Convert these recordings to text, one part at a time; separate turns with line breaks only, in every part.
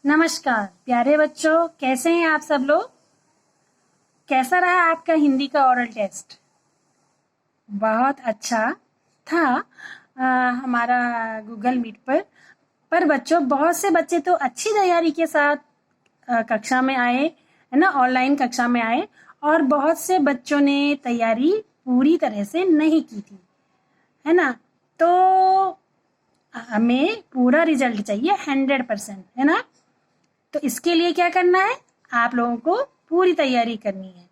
नमस्कार प्यारे बच्चों, कैसे हैं आप सब लोग। कैसा रहा आपका हिंदी का ओरल टेस्ट? बहुत अच्छा था। हमारा गूगल मीट पर बच्चों, बहुत से बच्चे तो अच्छी तैयारी के साथ कक्षा में आए, है ना, ऑनलाइन कक्षा में आए, और बहुत से बच्चों ने तैयारी पूरी तरह से नहीं की थी, है ना। तो हमें पूरा रिजल्ट चाहिए 100%, है ना। तो इसके लिए क्या करना है, आप लोगों को पूरी तैयारी करनी है।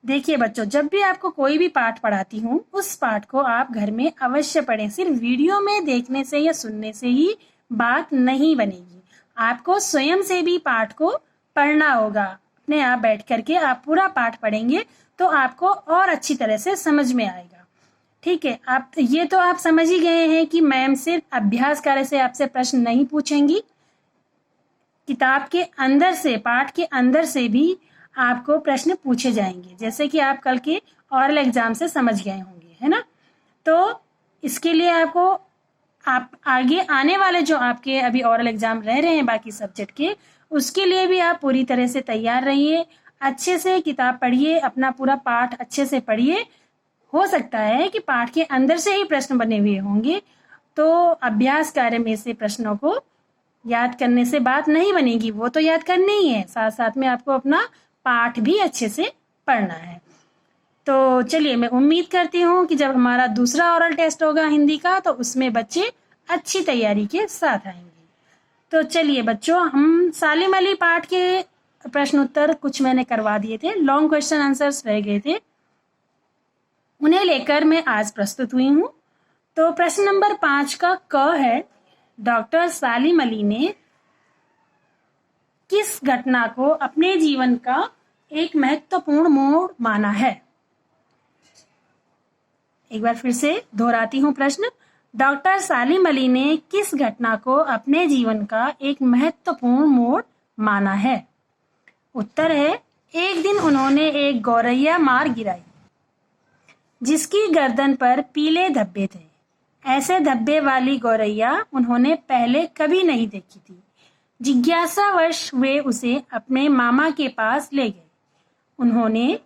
देखिए बच्चों, जब भी आपको कोई भी पाठ पढ़ाती हूँ, उस पाठ को आप घर में अवश्य पढ़ें। सिर्फ वीडियो में देखने से या सुनने से ही बात नहीं बनेगी। आपको स्वयं से भी पाठ को पढ़ना होगा। अपने आप बैठ करके आप पूरा पाठ पढ़ेंगे तो आपको और अच्छी तरह से समझ में आएगा। ठीक है, आप ये तो आप समझ ही गए हैं कि मैम सिर्फ अभ्यास कार्य से आपसे प्रश्न नहीं पूछेंगी। किताब के अंदर से, पाठ के अंदर से भी आपको प्रश्न पूछे जाएंगे, जैसे कि आप कल के ऑरल एग्जाम से समझ गए होंगे, है ना। तो इसके लिए आपको आप आगे आने वाले जो आपके अभी ऑरल एग्जाम रह रहे हैं बाकी सब्जेक्ट के, उसके लिए भी आप पूरी तरह से तैयार रहिए। अच्छे से किताब पढ़िए, अपना पूरा पाठ अच्छे से पढ़िए। हो सकता है कि पाठ के अंदर से ही प्रश्न बने हुए होंगे, तो अभ्यास कार्य में से प्रश्नों को याद करने से बात नहीं बनेगी, वो तो याद करनी ही है, साथ साथ में आपको अपना पाठ भी अच्छे से पढ़ना है। तो चलिए, मैं उम्मीद करती हूँ कि जब हमारा दूसरा ओरल टेस्ट होगा हिंदी का, तो उसमें बच्चे अच्छी तैयारी के साथ आएंगे। तो चलिए बच्चों, हम सालिम अली पाठ के प्रश्न उत्तर कुछ मैंने करवा दिए थे, लॉन्ग क्वेश्चन आंसर्स रह गए थे, उन्हें लेकर मैं आज प्रस्तुत हुई हूँ। तो प्रश्न नंबर 5 का क है, डॉक्टर सालिम अली ने किस घटना को अपने जीवन का एक महत्वपूर्ण मोड़ माना है। एक बार फिर से दोहराती हूँ प्रश्न, डॉक्टर सालिम अली ने किस घटना को अपने जीवन का एक महत्वपूर्ण मोड़ माना है। उत्तर है, एक दिन उन्होंने एक गौरैया मार गिराई जिसकी गर्दन पर पीले धब्बे थे। ऐसे धब्बे वाली गौरैया उन्होंने पहले कभी नहीं देखी थी। जिज्ञासावश वे उसे अपने मामा के पास ले गए। उन्होंने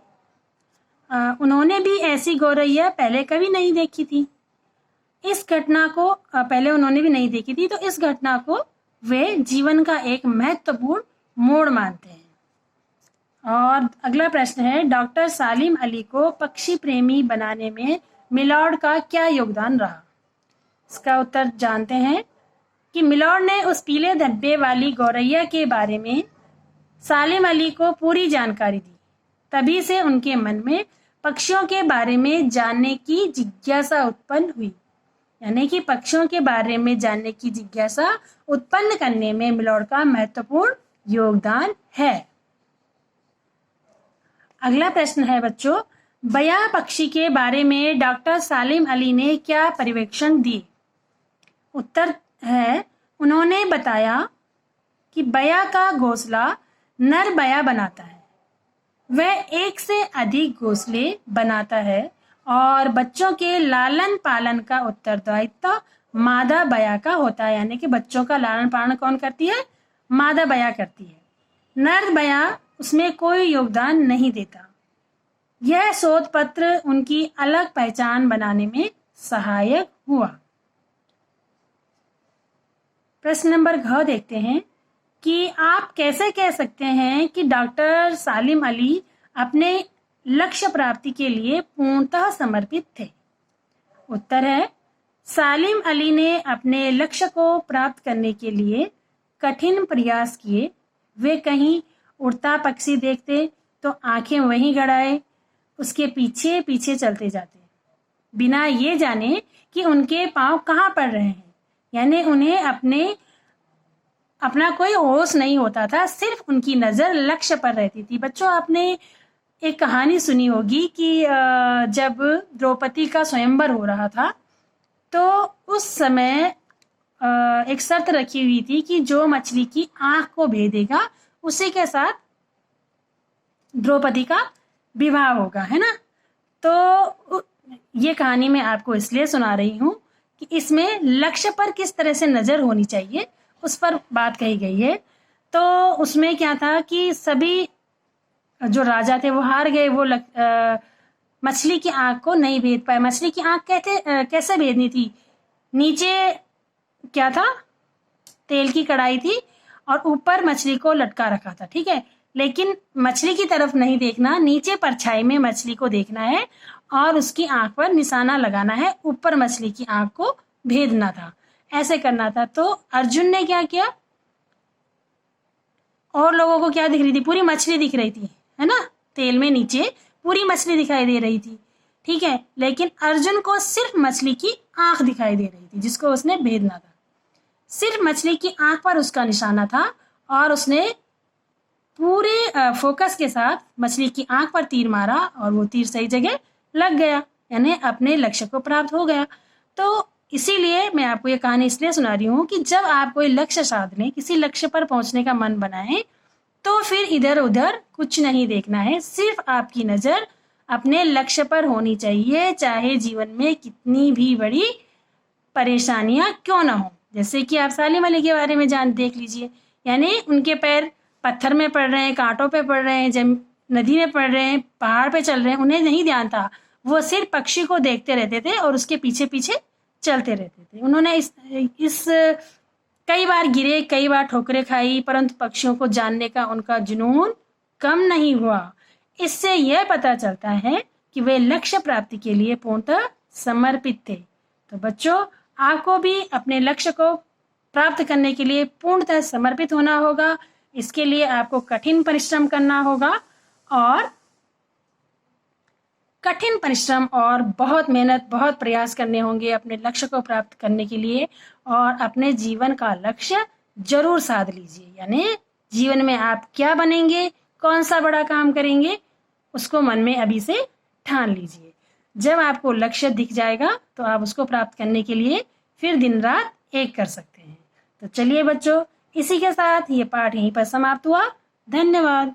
भी ऐसी गौरैया पहले कभी नहीं देखी थी। इस घटना को पहले उन्होंने भी नहीं देखी थी, तो इस घटना को वे जीवन का एक महत्वपूर्ण मोड़ मानते हैं। और अगला प्रश्न है, डॉक्टर सालिम अली को पक्षी प्रेमी बनाने में मिलॉर्ड का क्या योगदान रहा। इसका उत्तर जानते हैं कि मिलॉर्ड ने उस पीले धब्बे वाली गौरैया के बारे में सालिम अली को पूरी जानकारी दी। तभी से उनके मन में पक्षियों के बारे में जानने की जिज्ञासा उत्पन्न हुई। यानी कि पक्षियों के बारे में जानने की जिज्ञासा उत्पन्न करने में मिलॉर्ड का महत्वपूर्ण योगदान है। अगला प्रश्न है बच्चों, बया पक्षी के बारे में डॉक्टर सालिम अली ने क्या पर्यवेक्षण दिए। उत्तर है, उन्होंने बताया कि बया का घोंसला नर बया बनाता है। वह एक से अधिक घोंसले बनाता है और बच्चों के लालन पालन का उत्तरदायित्व मादा बया का होता है। यानी कि बच्चों का लालन पालन कौन करती है, मादा बया करती है। नर बया उसमें कोई योगदान नहीं देता। यह शोध पत्र उनकी अलग पहचान बनाने में सहायक हुआ। प्रश्न नंबर घ देखते हैं कि आप कैसे कह सकते हैं कि डॉक्टर सालिम अली अपने लक्ष्य प्राप्ति के लिए पूर्णतः समर्पित थे। उत्तर है, सालिम अली ने अपने लक्ष्य को प्राप्त करने के लिए कठिन प्रयास किए। वे कहीं उड़ता पक्षी देखते तो आंखें वहीं गड़ाए उसके पीछे पीछे चलते जाते, बिना ये जाने कि उनके पांव कहाँ पड़ रहे हैं। यानी उन्हें अपना कोई होश नहीं होता था, सिर्फ उनकी नजर लक्ष्य पर रहती थी। बच्चों, आपने एक कहानी सुनी होगी कि जब द्रौपदी का स्वयंवर हो रहा था, तो उस समय एक शर्त रखी हुई थी कि जो मछली की आंख को भेदेगा उसी के साथ द्रौपदी का विवाह होगा, है ना। तो ये कहानी मैं आपको इसलिए सुना रही हूँ कि इसमें लक्ष्य पर किस तरह से नजर होनी चाहिए उस पर बात कही गई है। तो उसमें क्या था कि सभी जो राजा थे वो हार गए। वो मछली की आंख को नहीं भेद पाए। मछली की आंख कैसे भेदनी थी? नीचे क्या था? तेल की कढ़ाई थी और ऊपर मछली को लटका रखा था, ठीक है। लेकिन मछली की तरफ नहीं देखना, नीचे परछाई में मछली को देखना है और उसकी आंख पर निशाना लगाना है, ऊपर मछली की आंख को भेदना था, ऐसे करना था। तो अर्जुन ने क्या किया, और लोगों को क्या दिख रही थी? पूरी मछली दिख रही थी, है ना, तेल में नीचे पूरी मछली दिखाई दे रही थी, ठीक है। लेकिन अर्जुन को सिर्फ मछली की आंख दिखाई दे रही थी जिसको उसने भेदना था। सिर्फ मछली की आंख पर उसका निशाना था और उसने पूरे फोकस के साथ मछली की आंख पर तीर मारा और वो तीर सही जगह लग गया, यानी अपने लक्ष्य को प्राप्त हो गया। तो इसीलिए मैं आपको ये कहानी इसलिए सुना रही हूँ कि जब आप कोई लक्ष्य साधने, किसी लक्ष्य पर पहुंचने का मन बनाएं, तो फिर इधर उधर कुछ नहीं देखना है, सिर्फ आपकी नजर अपने लक्ष्य पर होनी चाहिए, चाहे जीवन में कितनी भी बड़ी परेशानियां क्यों ना हो। जैसे कि आप सालिम अली के बारे में देख लीजिए, यानी उनके पैर पत्थर में पड़ रहे हैं, कांटों पे पड़ रहे हैं, नदी में पड़ रहे हैं, पहाड़ पे चल रहे हैं, उन्हें नहीं ध्यान था, वो सिर्फ पक्षी को देखते रहते थे और उसके पीछे पीछे चलते रहते थे। उन्होंने इस कई बार गिरे, कई बार ठोकरें खाई, परंतु पक्षियों को जानने का उनका जुनून कम नहीं हुआ। इससे यह पता चलता है कि वे लक्ष्य प्राप्ति के लिए पूर्णतः समर्पित थे। तो बच्चों, आपको भी अपने लक्ष्य को प्राप्त करने के लिए पूर्णतः समर्पित होना होगा। इसके लिए आपको कठिन परिश्रम करना होगा और कठिन परिश्रम और बहुत मेहनत, बहुत प्रयास करने होंगे अपने लक्ष्य को प्राप्त करने के लिए। और अपने जीवन का लक्ष्य जरूर साध लीजिए, यानी जीवन में आप क्या बनेंगे, कौन सा बड़ा काम करेंगे, उसको मन में अभी से ठान लीजिए। जब आपको लक्ष्य दिख जाएगा तो आप उसको प्राप्त करने के लिए फिर दिन रात एक कर सकते हैं। तो चलिए बच्चों, इसी के साथ ये पाठ यहीं पर समाप्त हुआ। धन्यवाद।